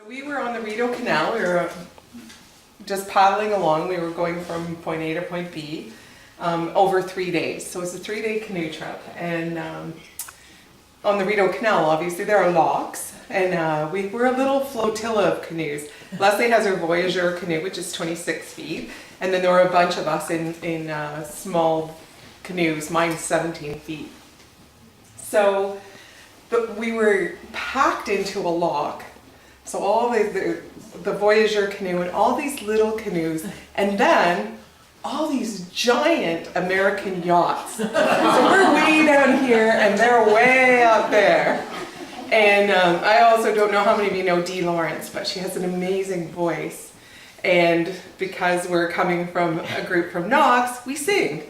We were on the Rideau Canal. We were just paddling along. We were going from point A to point B over 3 days. So it's a 3-day canoe trip. And on the Rideau Canal, obviously, there are locks. And we were a little flotilla of canoes. Leslie has her Voyageur canoe, which is 26 feet. And then there were a bunch of us in small canoes, mine's 17 feet. So we were packed into a lock. So all the Voyageur canoe and all these little canoes, and then all these giant American yachts. So we're way down here and they're way up there. And I also don't know how many of you know Dee Lawrence, but she has an amazing voice. And because we're coming from a group from Knox, we sing.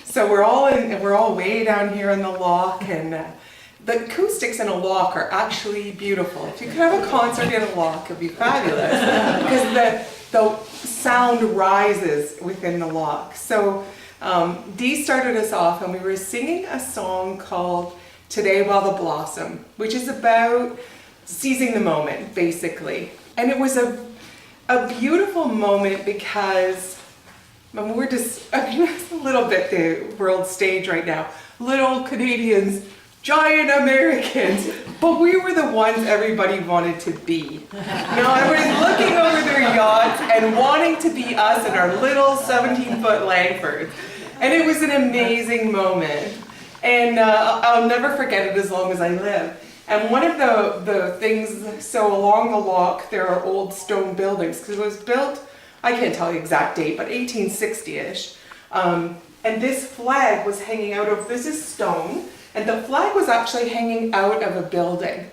So we're all way down here in the lock, and the acoustics in a lock are actually beautiful. If you could have a concert in a lock, it'd be fabulous because the sound rises within the lock. So Dee started us off, and we were singing a song called Today While the Blossom, which is about seizing the moment, basically. And it was a beautiful moment because we're just, it's a little bit the world stage right now. Little Canadians, giant Americans, but we were the ones everybody wanted to be. You know, everybody's looking over their yachts and wanting to be us in our little 17-foot Langfords. And it was an amazing moment. And I'll never forget it as long as I live. And one of the things, so along the lock there are old stone buildings, because it was built, I can't tell the exact date, but 1860-ish. And this flag was hanging out of, this is stone, and the flag was actually hanging out of a building.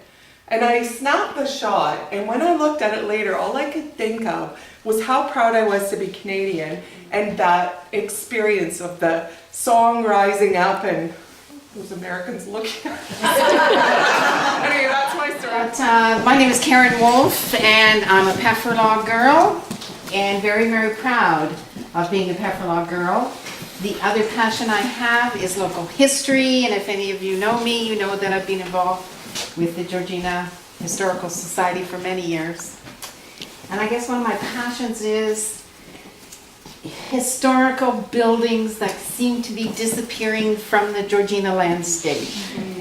And I snapped the shot, and when I looked at it later, all I could think of was how proud I was to be Canadian, and that experience of the song rising up and those Americans looking at us. Anyway, that's my story. My name is Karen Wolf, and I'm a Pefferlaw girl, and very, very proud of being a Pefferlaw girl. The other passion I have is local history, and if any of you know me, you know that I've been involved with the Georgina Historical Society for many years. And I guess one of my passions is historical buildings that seem to be disappearing from the Georgina landscape.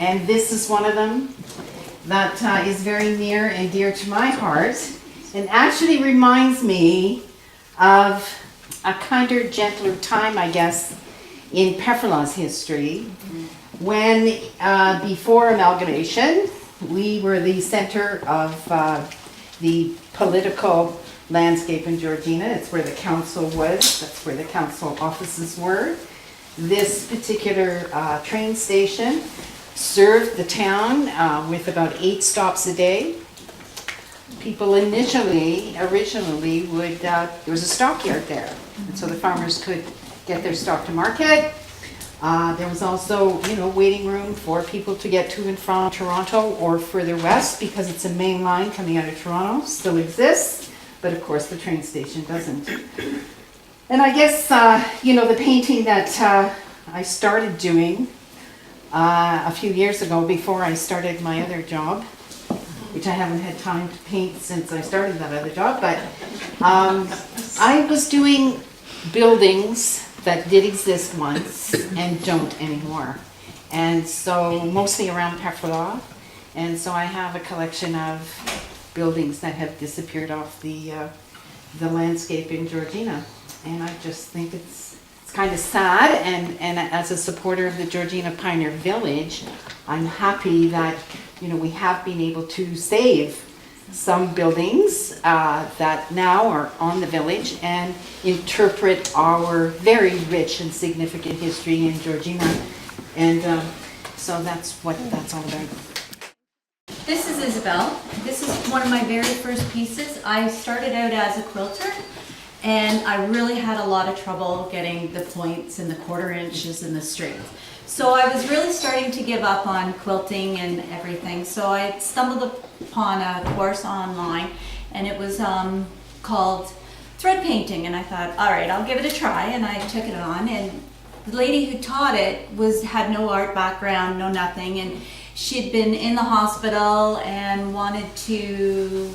And this is one of them that is very near and dear to my heart, and actually reminds me of a kinder, gentler time, I guess, in Pefferlaw's history, when before amalgamation, we were the center of the political landscape in Georgina. It's where the council was, that's where the council offices were. This particular train station served the town with about 8 stops a day. People originally would, there was a stockyard there, and so the farmers could get their stock to market. There was also, waiting room for people to get to and from Toronto or further west, because it's a main line coming out of Toronto, still exists, but of course the train station doesn't. And I guess, the painting that I started doing a few years ago before I started my other job, which I haven't had time to paint since I started that other job, but I was doing buildings that did exist once and don't anymore. And so mostly around Pefferlaw. And so I have a collection of buildings that have disappeared off the landscape in Georgina. And I just think it's kind of sad, and as a supporter of the Georgina Pioneer Village, I'm happy that we have been able to save some buildings that now are on the village and interpret our very rich and significant history in Georgina. And so that's what that's all about. This is Isabel. This is one of my very first pieces. I started out as a quilter, and I really had a lot of trouble getting the points and the 1/4 inches and the strength. So I was really starting to give up on quilting and everything. So I stumbled upon a course online, and it was called thread painting, and I thought, all right, I'll give it a try, and I took it on. And the lady who taught it had no art background, no nothing, and she'd been in the hospital and wanted to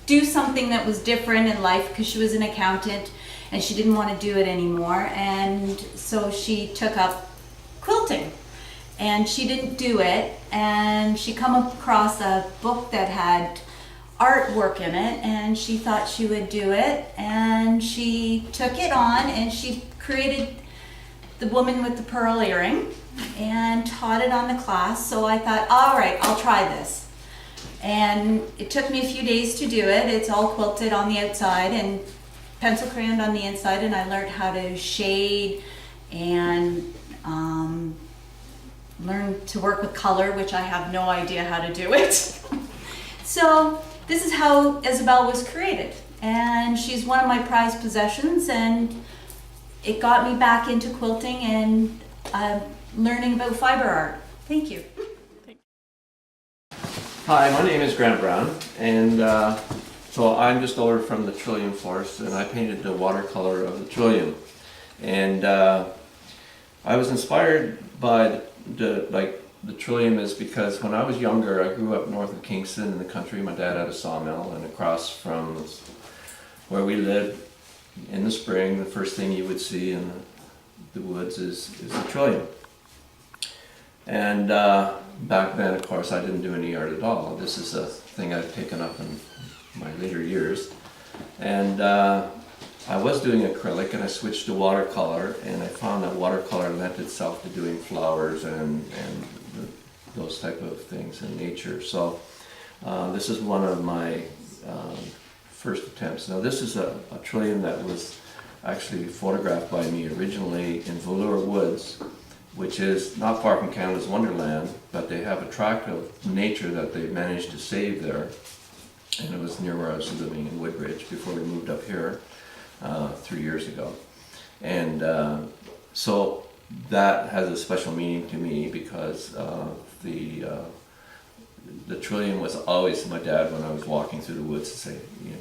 do something that was different in life because she was an accountant and she didn't want to do it anymore. And so she took up quilting. And she didn't do it, and she come across a book that had artwork in it, and she thought she would do it, and she took it on, and she created the woman with the pearl earring and taught it on the class. So I thought, all right, I'll try this. And it took me a few days to do it. It's all quilted on the outside and pencil crayoned on the inside, and I learned how to shade and learn to work with color, which I have no idea how to do it. So this is how Isabel was created, and she's one of my prized possessions, and it got me back into quilting and learning about fiber art. Thank you. Hi, my name is Grant Brown, and so I'm just over from the Trillium Forest, and I painted the watercolor of the Trillium. And I was inspired by the Trillium is because when I was younger, I grew up north of Kingston in the country. My dad had a sawmill, and across from where we lived in the spring, the first thing you would see in the woods is the Trillium. And back then, of course, I didn't do any art at all. This is a thing I've taken up in my later years. And I was doing acrylic, and I switched to watercolor, and I found that watercolor lent itself to doing flowers and those type of things in nature. So this is one of my first attempts. Now this is a Trillium that was actually photographed by me originally in Velour Woods, which is not far from Canada's Wonderland, but they have a tract of nature that they managed to save there. And it was near where I was living in Woodbridge before we moved up here 3 years ago. And so that has a special meaning to me because the Trillium was always my dad when I was walking through the woods to say,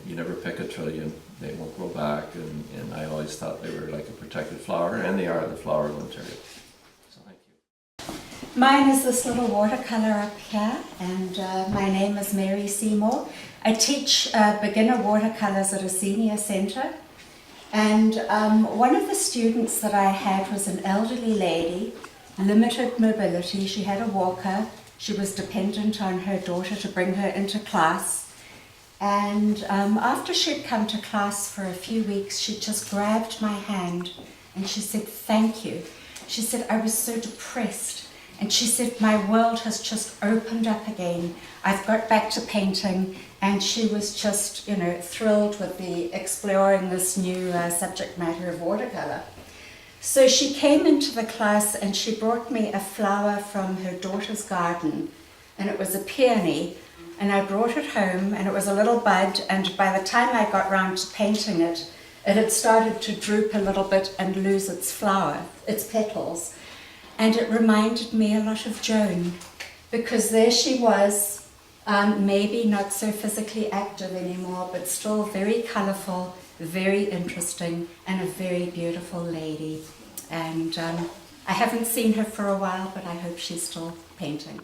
you never pick a Trillium, they won't grow back, and I always thought they were like a protected flower, and they are the flower of Ontario. So thank you. Mine is this little watercolor up here, and my name is Mary Seymour. I teach beginner watercolors at a senior centre, and one of the students that I had was an elderly lady, limited mobility. She had a walker. She was dependent on her daughter to bring her into class, and after she'd come to class for a few weeks, she just grabbed my hand and she said, "Thank you." She said, "I was so depressed." And she said, "My world has just opened up again. I've got back to painting." And she was just, thrilled with exploring this new subject matter of watercolor. So she came into the class and she brought me a flower from her daughter's garden. And it was a peony. And I brought it home, and it was a little bud. And by the time I got round to painting it, it had started to droop a little bit and lose its flower, its petals. And it reminded me a lot of Joan, because there she was, maybe not so physically active anymore, but still very colourful, very interesting, and a very beautiful lady. And I haven't seen her for a while, but I hope she's still painting.